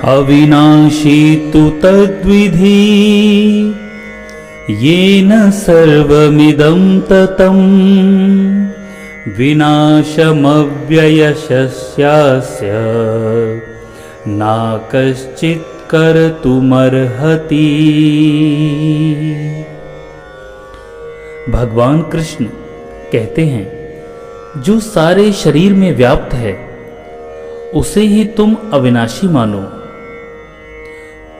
अविनाशी तु तद्विधि येन सर्वमिदं ततं विनाशमव्ययस्यास्य ना कश्चित् कर्तुमर्हति। भगवान कृष्ण कहते हैं, जो सारे शरीर में व्याप्त है उसे ही तुम अविनाशी मानो।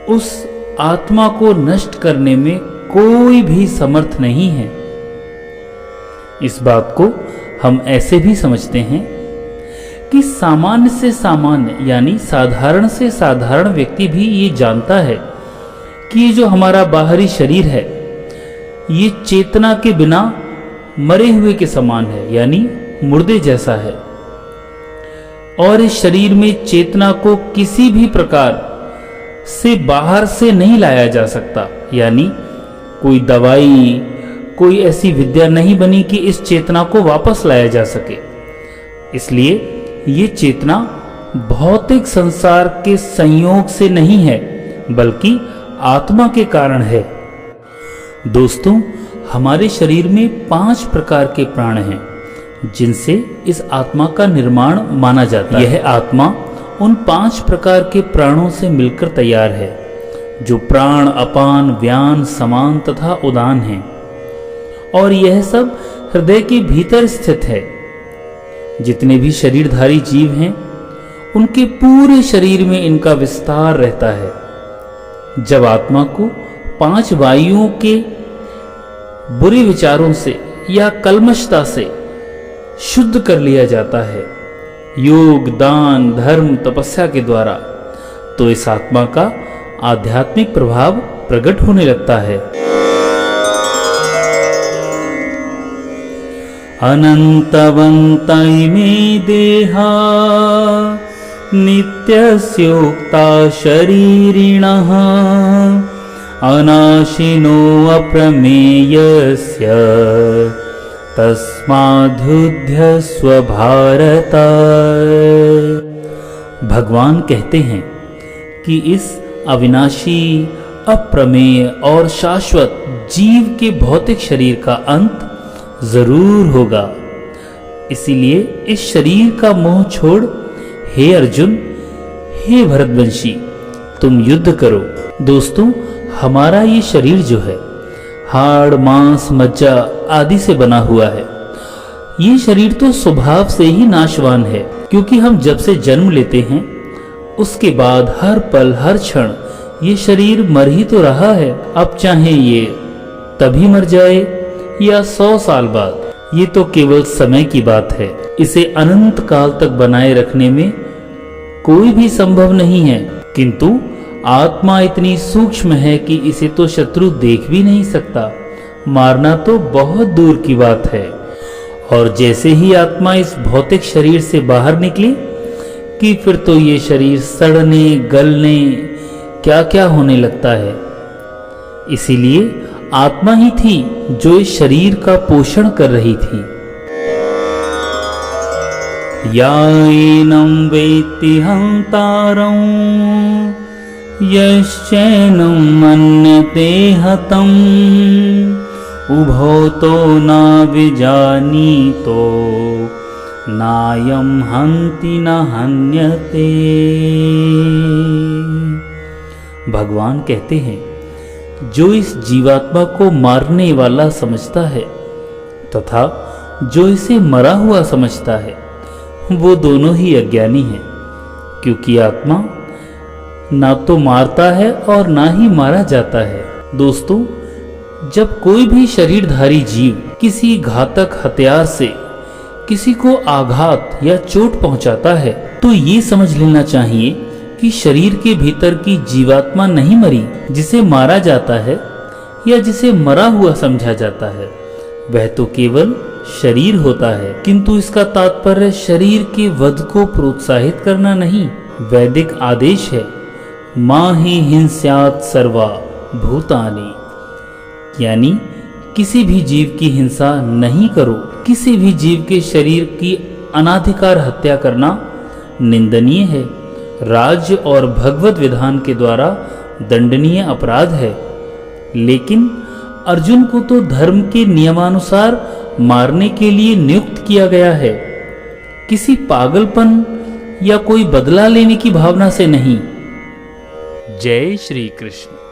उस आत्मा को नष्ट करने में कोई भी समर्थ नहीं है। इस बात को हम ऐसे भी समझते हैं कि सामान्य से सामान्य यानी साधारण से साधारण व्यक्ति भी ये जानता है कि ये जो हमारा बाहरी शरीर है ये चेतना के बिना मरे हुए के समान है, यानी मुर्दे जैसा है। और इस शरीर में चेतना को किसी भी प्रकार से बाहर से नहीं लाया जा सकता, यानी कोई दवाई, कोई ऐसी विद्या नहीं बनी कि इस चेतना को वापस लाया जा सके। इसलिए ये चेतना भौतिक संसार के संयोग से नहीं है, बल्कि आत्मा के कारण है। दोस्तों, हमारे शरीर में 5 प्रकार के प्राण हैं, जिनसे इस आत्मा का निर्माण माना जाता है। यह आत्मा उन 5 प्रकार के प्राणों से मिलकर तैयार है, जो प्राण, अपान, व्यान, समान तथा उदान हैं। और यह सब हृदय के भीतर स्थित है। जितने भी शरीरधारी जीव हैं, उनके पूरे शरीर में इनका विस्तार रहता है। जब आत्मा को 5 वायुओं के बुरे विचारों से या कल्मशता से शुद्ध कर लिया जाता है, योग, दान, धर्म, तपस्या के द्वारा, तो इस आत्मा का आध्यात्मिक प्रभाव प्रकट होने लगता है। अनंतवंत इमे देहा नित्यस्योक्ता शरीरिणः अनाशिनो अप्रमेयस्य तस्माद्युध्यस्व भारत। भगवान कहते हैं कि इस अविनाशी, अप्रमेय और शाश्वत जीव के भौतिक शरीर का अंत जरूर होगा। इसीलिए इस शरीर का मोह छोड़ हे अर्जुन, हे भरतवंशी, तुम युद्ध करो। दोस्तों, हमारा ये शरीर जो है हाड़, मांस, मज्जा आदि से बना हुआ है। ये शरीर तो स्वभाव से ही नाशवान है, क्योंकि हम जब से जन्म लेते हैं उसके बाद हर पल, हर क्षण ये शरीर मर ही तो रहा है। अब चाहे ये तभी मर जाए या 100 साल बाद, ये तो केवल समय की बात है। इसे अनंत काल तक बनाए रखने में कोई भी संभव नहीं है। किंतु आत्मा इतनी सूक्ष्म है कि इसे तो शत्रु देख भी नहीं सकता, मारना तो बहुत दूर की बात है। और जैसे ही आत्मा इस भौतिक शरीर से बाहर निकली कि फिर तो ये शरीर सड़ने, गलने, क्या क्या होने लगता है। इसीलिए आत्मा ही थी जो इस शरीर का पोषण कर रही थी। याएनं वेत्ति हन्तारं यश्चैनं मन्यते हतम् उभौतो न विजानीतो नायं हन्ति न हन्यते। भगवान कहते हैं, जो इस जीवात्मा को मारने वाला समझता है तथा जो इसे मरा हुआ समझता है, वो दोनों ही अज्ञानी हैं, क्योंकि आत्मा ना तो मारता है और ना ही मारा जाता है। दोस्तों, जब कोई भी शरीरधारी जीव किसी घातक हथियार से किसी को आघात या चोट पहुंचाता है, तो ये समझ लेना चाहिए कि शरीर के भीतर की जीवात्मा नहीं मरी। जिसे मारा जाता है या जिसे मरा हुआ समझा जाता है, वह तो केवल शरीर होता है। किंतु इसका तात्पर्य शरीर के वध को प्रोत्साहित करना नहीं। वैदिक आदेश है, मां ही हिंस्यात् सर्वा भूतानि, यानी किसी भी जीव की हिंसा नहीं करो। किसी भी जीव के शरीर की अनाधिकार हत्या करना निंदनीय है राज्य और भगवत विधान के द्वारा दंडनीय अपराध है, लेकिन अर्जुन को तो धर्म के नियमानुसार मारने के लिए नियुक्त किया गया है, किसी पागलपन या कोई बदला लेने की भावना से नहीं। जय श्री कृष्ण।